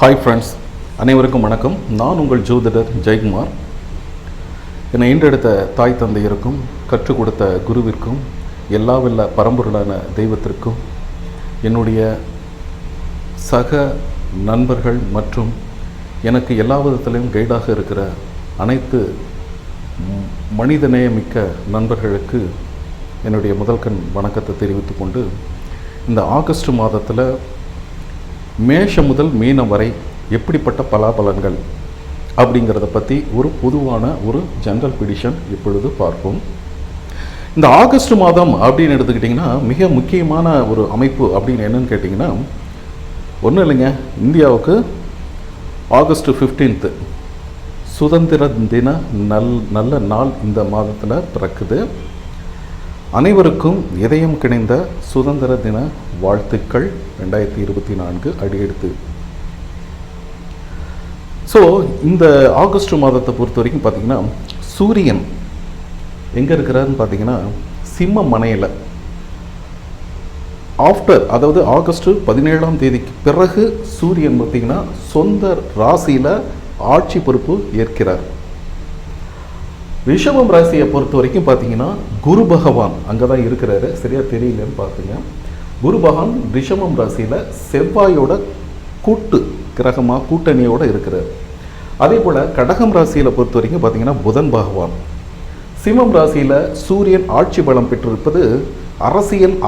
Hi friends, அனைவருக்கும் வணக்கம். நான் உங்கள் ஜோதிடர் ஜெயக்குமார். என்னை ஈன்றெடுத்த தாய் தந்தையருக்கும் கற்றுக் கொடுத்த குருவிற்கும் எல்லா வல்ல பரம்பொருளான தெய்வத்திற்கும் என்னுடைய சக நண்பர்கள் மற்றும் எனக்கு எல்லா விதத்திலையும் கைடாக இருக்கிற அனைத்து மனிதநேயமிக்க நண்பர்களுக்கு என்னுடைய முதல்கண் வணக்கத்தை தெரிவித்து கொண்டு, இந்த ஆகஸ்ட் மாதத்தில் மேஷம் முதல் மீனம் வரை எப்படிப்பட்ட பலாபலன்கள் அப்படிங்கிறத பற்றி ஒரு பொதுவான ஒரு ஜென்ரல் ப்ரிடிக்ஷன் இப்பொழுது பார்ப்போம். இந்த ஆகஸ்ட் மாதம் அப்படின்னு எடுத்துக்கிட்டிங்கன்னா மிக முக்கியமான ஒரு அமைப்பு அப்படின்னு என்னன்னு கேட்டிங்கன்னா, ஒன்றும் இல்லைங்க, இந்தியாவுக்கு ஆகஸ்ட் 15 சுதந்திர தின நல்ல நாள் இந்த மாதத்தில் பிறக்குது. அனைவருக்கும் இதயம் கிணைந்த சுதந்திர தின வாழ்த்துக்கள் 2024 அடியெடுத்து. ஸோ இந்த ஆகஸ்ட் மாதத்தை பொறுத்த வரைக்கும் பார்த்திங்கன்னா, சூரியன் எங்கே இருக்கிறாருன்னு பார்த்தீங்கன்னா சிம்ம மனையில் அதாவது ஆகஸ்ட் 17ஆம் தேதிக்கு பிறகு சூரியன் பார்த்திங்கன்னா சொந்த ராசியில் ஆட்சி பொறுப்பு ஏற்கிறார். ரிஷபம் ராசியை பொறுத்த வரைக்கும் பார்த்தீங்கன்னா குரு பகவான் அங்கே தான் இருக்கிறாரு. சரியாக தெரியலன்னு பார்த்துங்க. குரு பகவான் ரிஷபம் ராசியில் செவ்வாயோட கிரகமாக கூட்டணியோடு இருக்கிறார். அதே போல் கடகம் ராசியில் பொறுத்த வரைக்கும் பார்த்தீங்கன்னா புதன் பகவான். சிம்மம் ராசியில் சூரியன் ஆட்சி பலம் பெற்றிருப்பது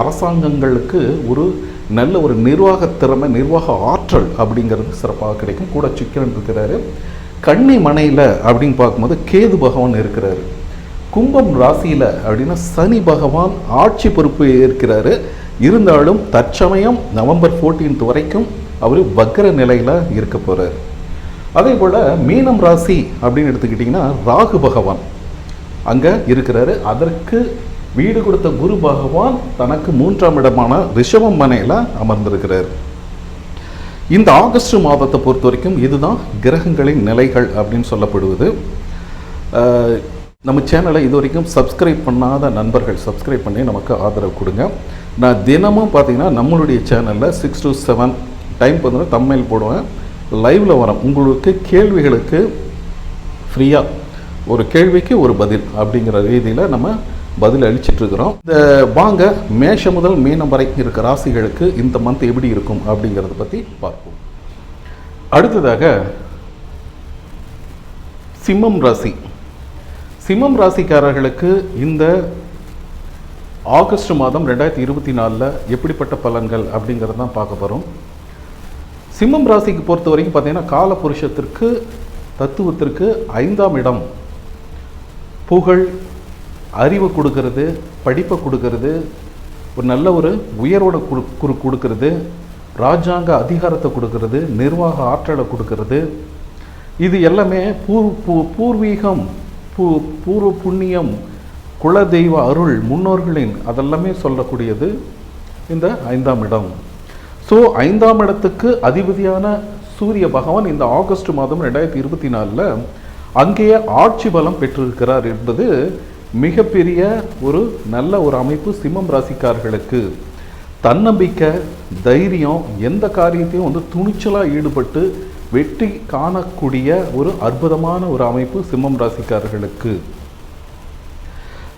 அரசாங்கங்களுக்கு ஒரு நல்ல ஒரு நிர்வாக திறமை, நிர்வாக ஆற்றல் அப்படிங்கிறது சிறப்பாக கிடைக்கும். கூட சுக்கிரன் இருக்கிறாரு. கன்னி மனையில் அப்படின்னு பார்க்கும்போது கேது பகவான் இருக்கிறாரு. கும்பம் ராசியில் அப்படின்னா சனி பகவான் ஆட்சி பொறுப்பு ஏற்கிறாரு. இருந்தாலும் தற்சமயம் நவம்பர் 14 வரைக்கும் அவர் வக்ர நிலையில் இருக்க போகிறார். அதே போல் மீனம் ராசி அப்படின்னு எடுத்துக்கிட்டிங்கன்னா ராகு பகவான் அங்கே இருக்கிறாரு. அதற்கு வீடு கொடுத்த குரு பகவான் தனக்கு 3ஆம் இடமான ரிஷபம் மனையில் அமர்ந்திருக்கிறார். இந்த ஆகஸ்ட் மாதத்தை பொறுத்த வரைக்கும் இதுதான் கிரகங்களின் நிலைகள் அப்படின்னு சொல்லப்படுவது. நம்ம சேனலை இது வரைக்கும் சப்ஸ்கிரைப் பண்ணாத நண்பர்கள் சப்ஸ்கிரைப் பண்ணி நமக்கு ஆதரவு கொடுங்க. நான் தினமும் பார்த்தீங்கன்னா நம்மளுடைய சேனலில் 6 to 7 டைம் பார்த்தீங்கன்னா தம்ப்நெயில் போடுவேன், லைவில் வரேன். உங்களுக்கு கேள்விகளுக்கு ஃப்ரீயாக ஒரு கேள்விக்கு ஒரு பதில் அப்படிங்கிற ரீதியில் நம்ம பதில் அளிச்சிட்ருக்கிறோம். இந்த வாங்க மேஷம் முதல் மீனம் வரைக்கும் இருக்க ராசிகளுக்கு இந்த மந்த் எப்படி இருக்கும் அப்படிங்கிறத பற்றி பார்ப்போம். அடுத்ததாக சிம்மம் ராசி. சிம்மம் ராசிக்காரர்களுக்கு இந்த ஆகஸ்ட் மாதம் 2024 எப்படிப்பட்ட பலன்கள் அப்படிங்கிறது தான் பார்க்க போகிறோம். சிம்மம் ராசிக்கு பொறுத்த வரைக்கும் பார்த்தீங்கன்னா காலபுருஷத்திற்கு தத்துவத்திற்கு 5ஆம் இடம் புகழ், அறிவு கொடுக்கறது, படிப்பை கொடுக்கறது, ஒரு நல்ல ஒரு உயர்வோட கொடுக்கறது, ராஜாங்க அதிகாரத்தை கொடுக்கறது, நிர்வாக ஆற்றலை கொடுக்கறது, இது எல்லாமே பூர்வீகம், பூர்வ புண்ணியம், குலதெய்வ அருள், முன்னோர்களின் அதெல்லாமே சொல்லக்கூடியது இந்த 5ஆம் இடம். ஸோ 5ஆம் இடத்துக்கு அதிபதியான சூரிய பகவான் இந்த ஆகஸ்ட் மாதம் 2024 அங்கேயே ஆட்சி பலம் பெற்றிருக்கிறார் என்பது மிகப்பெரிய ஒரு நல்ல ஒரு அமைப்பு. சிம்மம் ராசிக்காரர்களுக்கு தன்னம்பிக்கை, தைரியம், எந்த காரியத்தையும் துணிச்சலாக ஈடுபட்டு வெற்றி காணக்கூடிய ஒரு அற்புதமான ஒரு அமைப்பு சிம்மம் ராசிக்காரர்களுக்கு.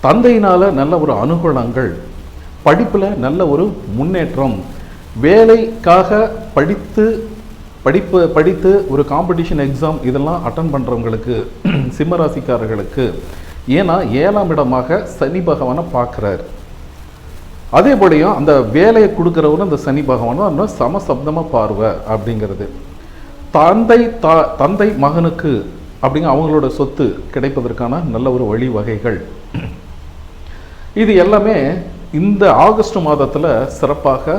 தந்தையினால் நல்ல ஒரு அனுகூலங்கள், படிப்பில் நல்ல ஒரு முன்னேற்றம், வேலைக்காக படித்து ஒரு காம்படிஷன் எக்ஸாம் இதெல்லாம் அட்டன் பண்ணுறவங்களுக்கு சிம்ம ராசிக்காரர்களுக்கு, ஏன்னா 7ஆம் இடமாக சனி பகவானை பார்க்குறார். அதே போலையும் அந்த வேலையை கொடுக்குறவரும் அந்த சனி பகவானும் சமசப்தமாக பார்வை அப்படிங்கிறது. தந்தை மகனுக்கு அப்படிங்க அவங்களோட சொத்து கிடைப்பதற்கான நல்ல ஒரு வழிவகைகள், இது எல்லாமே இந்த ஆகஸ்ட் மாதத்தில் சிறப்பாக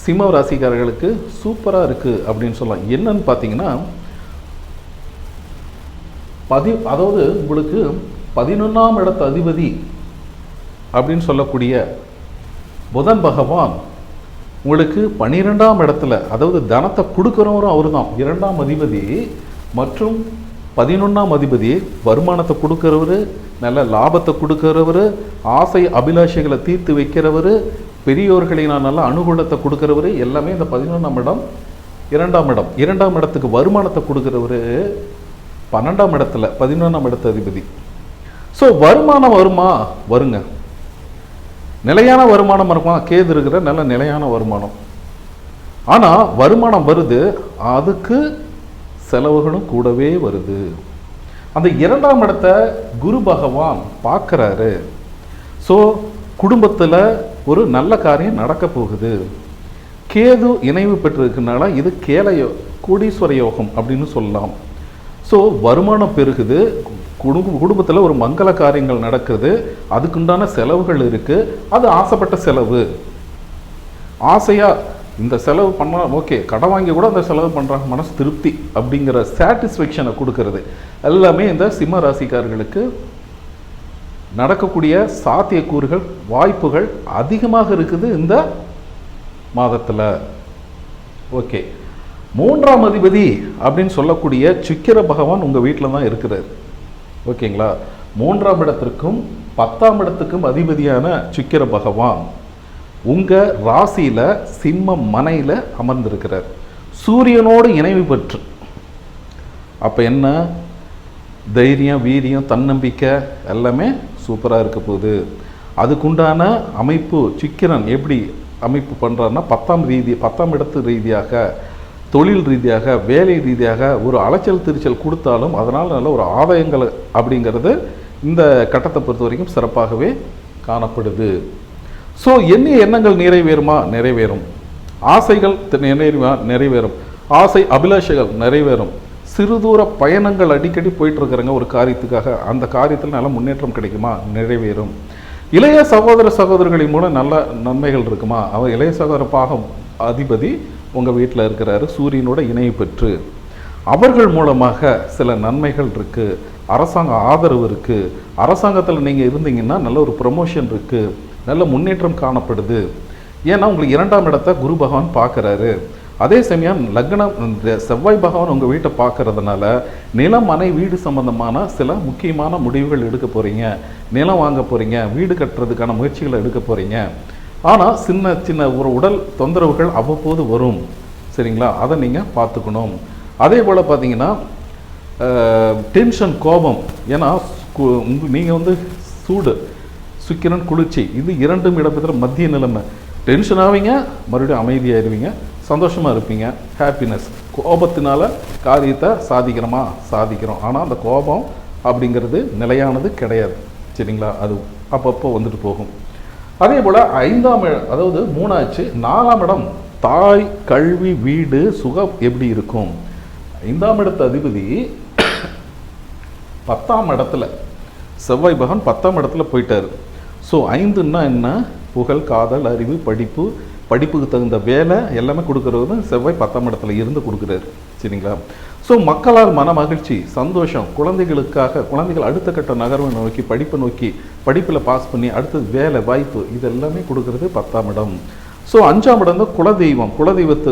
சிம்ம ராசிக்காரர்களுக்கு சூப்பராக இருக்குது அப்படின்னு சொல்லலாம். என்னன்னு பார்த்தீங்கன்னா அதாவது உங்களுக்கு 11ஆம் இடத்து அதிபதி அப்படின்னு சொல்லக்கூடிய புதன் பகவான் உங்களுக்கு 12ஆம் இடத்துல, அதாவது தனத்தை கொடுக்குறவரும் அவரு தான், 2ஆம் அதிபதி மற்றும் 11ஆம் அதிபதி வருமானத்தை கொடுக்குறவர், நல்ல லாபத்தை கொடுக்குறவர், ஆசை அபிலாஷைகளை தீர்த்து வைக்கிறவர், பெரியோர்களினால் நல்ல அனுகூலத்தை கொடுக்குறவர், எல்லாமே இந்த 11ஆம் இடம் 2ஆம் இடம். 2ஆம் இடத்துக்கு வருமானத்தை கொடுக்குறவர் 12ஆம் இடத்துல 11ஆம் இடத்து அதிபதி. ஸோ வருமானம் வருங்க. நிலையான வருமானம் இருக்குமா? கேது இருக்கிற நல்ல நிலையான வருமானம். ஆனால் வருமானம் வருது, அதுக்கு செலவுகளும் கூடவே வருது. அந்த 2ஆம் இடத்தை குரு பகவான் பார்க்குறாரு. ஸோ குடும்பத்தில் ஒரு நல்ல காரியம் நடக்க போகுது. கேது இணைவு பெற்றிருக்கனால இது கோடீஸ்வர யோகம் அப்படின்னு சொல்லலாம். ஸோ வருமானம் பெருகுது, குடும்பத்தில் ஒரு மங்கள காரியங்கள் நடக்குது, அதுக்குண்டான செலவுகள் இருக்குது. அது ஆசைப்பட்ட செலவு, ஆசையாக இந்த செலவு பண்ணால் ஓகே, கடன் வாங்கி கூட அந்த செலவு பண்ணுறாங்க, மனசு திருப்தி அப்படிங்கிற சாட்டிஸ்ஃபேக்ஷனை கொடுக்கறது எல்லாமே இந்த சிம்ம ராசிக்காரர்களுக்கு நடக்கக்கூடிய சாத்தியக்கூறுகள், வாய்ப்புகள் அதிகமாக இருக்குது இந்த மாதத்தில். ஓகே, 3ஆம் அதிபதி அப்படின்னு சொல்லக்கூடிய சுக்கிர பகவான் உங்கள் வீட்டில் தான் இருக்கிறார். ஓகேங்களா? 3ஆம் இடத்திற்கும் 10ஆம் இடத்துக்கும் அதிபதியான சுக்கிர பகவான் உங்கள் ராசியில் சிம்ம மனையில் அமர்ந்திருக்கிறார், சூரியனோடு இணைவு பெற்று. அப்போ என்ன, தைரியம், வீரியம், தன்னம்பிக்கை எல்லாமே சூப்பராக இருக்க போகுது. அதுக்குண்டான அமைப்பு சுக்கிரன் எப்படி அமைப்பு பண்ணுறாருன்னா 10ஆம் இடத்து ரீதியாக, தொழில் ரீதியாக, வேலை ரீதியாக ஒரு அலைச்சல் திருச்சல் கொடுத்தாலும் அதனால் நல்ல ஒரு ஆதாயங்கள் அப்படிங்கிறது இந்த கட்டத்தை பொறுத்த வரைக்கும் சிறப்பாகவே காணப்படுது. ஸோ எண்ணிய எண்ணங்கள் நிறைவேறுமா? நிறைவேறும். ஆசைகள் நிறைவேறும். ஆசை அபிலாஷைகள் நிறைவேறும். சிறு தூர பயணங்கள் அடிக்கடி போயிட்டு இருக்கிறாங்க ஒரு காரியத்துக்காக, அந்த காரியத்தில் நல்ல முன்னேற்றம் கிடைக்குமா? நிறைவேறும். இளைய சகோதரர்களின் மூலம் நல்ல நன்மைகள் இருக்குமா? அவர் இளைய சகோதர பாகம் அதிபதி உங்கள் வீட்டில் இருக்கிறாரு, சூரியனோட இணைவு பெற்று. அவர்கள் மூலமாக சில நன்மைகள் இருக்குது, அரசாங்க ஆதரவு இருக்குது. அரசாங்கத்தில் நீங்கள் இருந்தீங்கன்னா நல்ல ஒரு ப்ரமோஷன் இருக்குது, நல்ல முன்னேற்றம் காணப்படுது. ஏன்னா உங்களுக்கு 2ஆம் இடத்தை குரு பகவான் பார்க்குறாரு. அதே சமயம் லக்னம் செவ்வாய் பகவான் உங்கள் வீட்டை பார்க்கறதுனால நிலம், மனை, வீடு சம்பந்தமான சில முக்கியமான முடிவுகள் எடுக்க போகிறீங்க. நிலம் வாங்க போகிறீங்க, வீடு கட்டுறதுக்கான முயற்சிகளை எடுக்க போகிறீங்க. ஆனால் சின்ன சின்ன ஒரு உடல் தொந்தரவுகள் அவ்வப்போது வரும். சரிங்களா? அதை நீங்கள் பார்த்துக்கணும். அதே போல் பார்த்தீங்கன்னா டென்ஷன், கோபம். ஏன்னா நீங்கள் சூடு, சுக்கிரன் குளிர்ச்சி, இது 2ம் இடம்பெற்ற மத்திய நிலைமை. டென்ஷன் ஆவீங்க, மறுபடியும் அமைதியாயிருவீங்க, சந்தோஷமாக இருப்பீங்க, ஹாப்பினஸ். கோபத்தினால காரியத்தை சாதிக்கிறோம். ஆனால் அந்த கோபம் அப்படிங்கிறது நிலையானது கிடையாது. சரிங்களா? அது அப்பப்போ வந்துட்டு போகும். அதே போல் 5ஆம் அதாவது 3ஆச்சு, 4ஆம் இடம் தாய், கல்வி, வீடு, சுகம் எப்படி இருக்கும்? 5ஆம் இடத்து அதிபதி 10ஆம் இடத்துல, செவ்வாய் பகவான் 10ஆம் இடத்துல போயிட்டார். ஸோ 5ன்னா என்ன? புகழ், காதல், அறிவு, படிப்புக்கு தகுந்த வேலை எல்லாமே கொடுக்குறது செவ்வாய் 10ஆம் இடத்துல இருந்து கொடுக்குறாரு. சரிங்களா? ஸோ மக்களால் மன மகிழ்ச்சி, சந்தோஷம், குழந்தைகள் அடுத்த கட்ட நகர்வை நோக்கி, படிப்பை நோக்கி, படிப்பில் பாஸ் பண்ணி அடுத்தது வேலை வாய்ப்பு, இது எல்லாமே கொடுக்கறது 10ஆம் இடம். ஸோ 5ஆம் இடம் தான் குலதெய்வத்து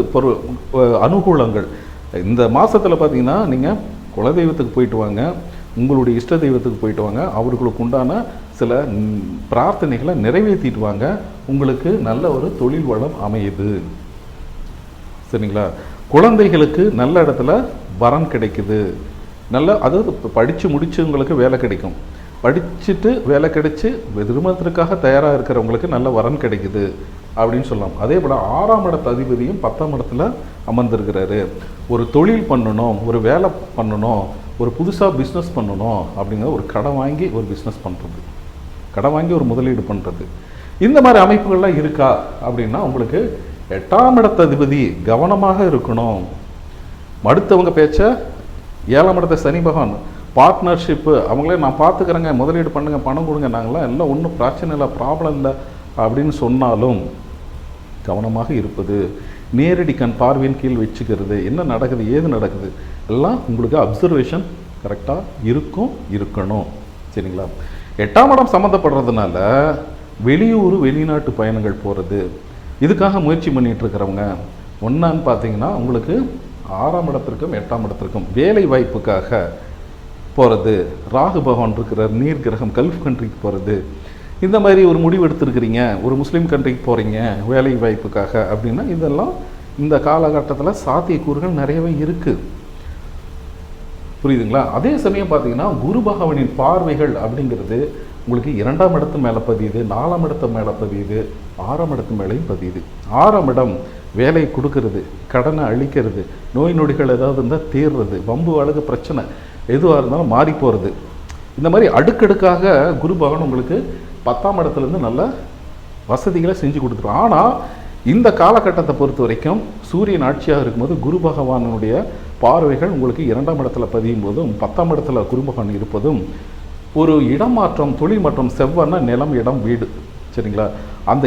அனுகூலங்கள். இந்த மாதத்தில் பார்த்தீங்கன்னா நீங்கள் குலதெய்வத்துக்கு போயிட்டு வாங்க, உங்களுடைய இஷ்ட தெய்வத்துக்கு போயிட்டு வாங்க, அவர்களுக்கு உண்டான சில பிரார்த்தனைகளை நிறைவேற்றிட்டு வாங்க. உங்களுக்கு நல்ல ஒரு தொழில் வளம் அமையுது. சரிங்களா? குழந்தைகளுக்கு நல்ல இடத்துல வரன் கிடைக்குது. அதாவது படித்து முடிச்சவங்களுக்கு வேலை கிடைக்கும், படிச்சுட்டு வேலை கிடைச்சி திருமணத்திற்காக தயாராக இருக்கிறவங்களுக்கு நல்ல வரன் கிடைக்குது அப்படின்னு சொல்லலாம். அதே போல் 6ஆம் இடத்து அதிபதியும் 10ஆம் இடத்துல அமர்ந்திருக்கிறாரு. ஒரு தொழில் பண்ணணும், ஒரு வேலை பண்ணணும், ஒரு புதுசாக பிஸ்னஸ் பண்ணணும் அப்படிங்கிற ஒரு கடன் வாங்கி ஒரு பிஸ்னஸ் பண்ணுறது, கடன் வாங்கி ஒரு முதலீடு பண்ணுறது, இந்த மாதிரி அமைப்புகள்லாம் இருக்கா அப்படின்னா உங்களுக்கு 8ஆம் இடத்து அதிபதி கவனமாக இருக்கணும். அடுத்தவங்க பேச்ச, 7ஆம் இடத்த சனி பகவான் பார்ட்னர்ஷிப்பு, அவங்களே நான் பார்த்துக்கிறேங்க, முதலீடு பண்ணுங்க, பணம் கொடுங்க, நாங்களாம் எல்லாம் ஒன்றும் பிரச்சனை இல்லை, ப்ராப்ளம் இல்லை அப்படின்னு சொன்னாலும் கவனமாக இருப்பது, நேரடி கண் பார்வையின் கீழ் வச்சுக்கிறது, என்ன நடக்குது ஏது நடக்குது எல்லாம் உங்களுக்கு அப்சர்வேஷன் கரெக்டாக இருக்கணும். சரிங்களா? 8ஆம் இடம் சம்மந்தப்படுறதுனால வெளியூர், வெளிநாட்டு பயணங்கள் போகிறது, இதுக்காக முயற்சி பண்ணிகிட்டு இருக்கிறவங்க ஒன்றான்னு பார்த்தீங்கன்னா உங்களுக்கு 6ஆம் இடத்திற்கும் 8ஆம் இடத்திற்கும் வேலை வாய்ப்புக்காக போகிறது. ராகு பகவான் இருக்கிற நீர் கிரகம், கல்ஃப் கண்ட்ரிக்கு போகிறது, இந்த மாதிரி ஒரு முடிவு எடுத்துருக்கிறீங்க, ஒரு முஸ்லீம் கண்ட்ரிக்கு போகிறீங்க வேலை வாய்ப்புக்காக அப்படின்னா இதெல்லாம் இந்த காலகட்டத்தில் சாத்தியக்கூறுகள் நிறையவே இருக்குது. புரியுதுங்களா? அதே சமயம் பார்த்தீங்கன்னா குரு பகவானின் பார்வைகள் அப்படிங்கிறது உங்களுக்கு 2ஆம் இடத்து மேலே பதியுது, 4ஆம் இடத்து மேலே பதியுது, 6ஆம் இடத்து மேலேயும் பதியுது. 6ஆம் இடம் வேலையை கொடுக்கறது, கடனை அழிக்கிறது, நோய் நொடிகள் ஏதாவது இருந்தால் தீர்றது, வம்பு வழக்கு பிரச்சனை எதுவாக இருந்தாலும் மாறி போகிறது. இந்த மாதிரி அடுக்கடுக்காக குரு பகவான் உங்களுக்கு 10ஆம் இடத்துலேருந்து நல்ல வசதிகளை செஞ்சு கொடுத்துரும். ஆனால் இந்த காலகட்டத்தை பொறுத்த வரைக்கும் சூரியன் ஆட்சியாக இருக்கும்போது குரு பகவானுடைய பார்வைகள் உங்களுக்கு 2ஆம் இடத்துல பதியும் போதும் 10ஆம் இடத்துல குரு பகவான் இருப்பதும் ஒரு இடமாற்றம், தொழில் மாற்றம், செவ்வாய்னா நிலம், இடம், வீடு, சரிங்களா? அந்த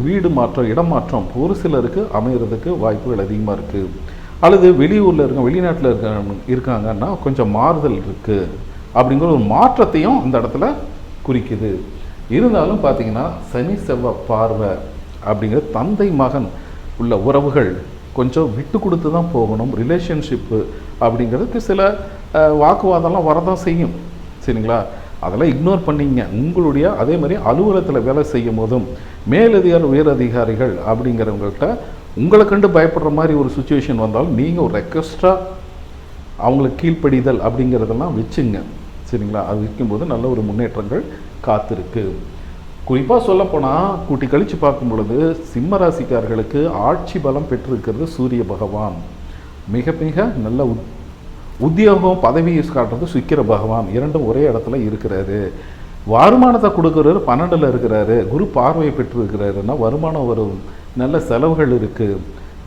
வீடு மாற்றம், இடம் மாற்றம் ஒரு சிலருக்கு அமைகிறதுக்கு வாய்ப்புகள் அதிகமாக இருக்குது. அல்லது வெளியூரில் வெளிநாட்டில் இருக்காங்கன்னா கொஞ்சம் மாறுதல் இருக்குது அப்படிங்கிற ஒரு மாற்றத்தையும் இந்த இடத்துல குறிக்குது. இருந்தாலும் பார்த்தீங்கன்னா சனி செவ்வாய் பார்வை அப்படிங்கிற தந்தை மகன் உள்ள உறவுகள் கொஞ்சம் விட்டு கொடுத்து தான் போகணும். ரிலேஷன்ஷிப்பு அப்படிங்கிறதுக்கு சில வாக்குவாதம்லாம் வரதான் செய்யும், சரிங்களா? அதெல்லாம் இக்னோர் பண்ணிங்க. உங்களுடைய அதே மாதிரி அலுவலகத்தில் வேலை செய்யும் போதும் மேலதிகாரி உயரதிகாரிகள் அப்படிங்கிறவங்கள்ட்ட உங்களை கண்டு பயப்படுற மாதிரி ஒரு சுச்சுவேஷன் வந்தாலும் நீங்கள் ஒரு ரெக்வஸ்ட்டாக அவங்களுக்கு கீழ்ப்படிதல் அப்படிங்கிறதெல்லாம் வச்சுங்க, சரிங்களா? அது வைக்கும்போது நல்ல ஒரு முன்னேற்றங்கள் காத்திருக்கு. குறிப்பாக சொல்லப்போனால் கூட்டி கழித்து பார்க்கும் பொழுது சிம்ம ராசிக்காரர்களுக்கு ஆட்சி பலம் பெற்றிருக்கிறது சூரிய பகவான். மிக மிக நல்ல உத்தியோகம் பதவியை காட்டுறது சுக்கிர பகவான். இரண்டும் ஒரே இடத்துல இருக்கிறாரு. வருமானத்தை கொடுக்குறாரு, 12ல் இருக்கிறாரு. குரு பார்வையை பெற்றிருக்கிறாருன்னா வருமானம் வரும், நல்ல செலவுகள் இருக்குது.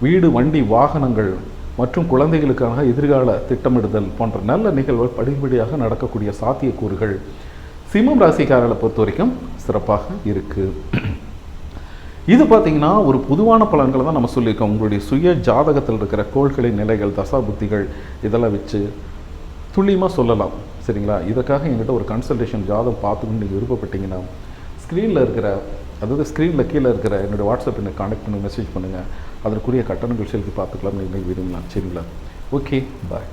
வீடு, வண்டி, வாகனங்கள் மற்றும் குழந்தைகளுக்காக எதிர்கால திட்டமிடுதல் போன்ற நல்ல நிகழ்வுகள் படிப்படியாக நடக்கக்கூடிய சாத்தியக்கூறுகள் சிம்மம் ராசிக்காரர்களை பொறுத்த வரைக்கும் சிறப்பாக இருக்குது. இது பார்த்திங்கன்னா ஒரு பொதுவான பலன்களை தான் நம்ம சொல்லியிருக்கோம். உங்களுடைய சுய ஜாதகத்தில் இருக்கிற கோள்களின் நிலைகள், தசா புத்திகள் இதெல்லாம் வச்சு துல்லியமாக சொல்லலாம், சரிங்களா? இதுக்காக என்கிட்ட ஒரு கன்சல்டேஷன் ஜாதகம் பார்த்துக்கணுன்னு நீங்கள் விருப்பப்பட்டீங்கன்னா ஸ்க்ரீனில் கீழே இருக்கிற என்னோடய வாட்ஸ்அப் எனக்கு கான்டெக்ட் பண்ணி மெசேஜ் பண்ணுங்கள். அதற்குரிய கட்டணங்கள் செலுத்தி பார்த்துக்கலாம் நீங்கள் விரும்பலாம், சரிங்களா? ஓகே, பாய்.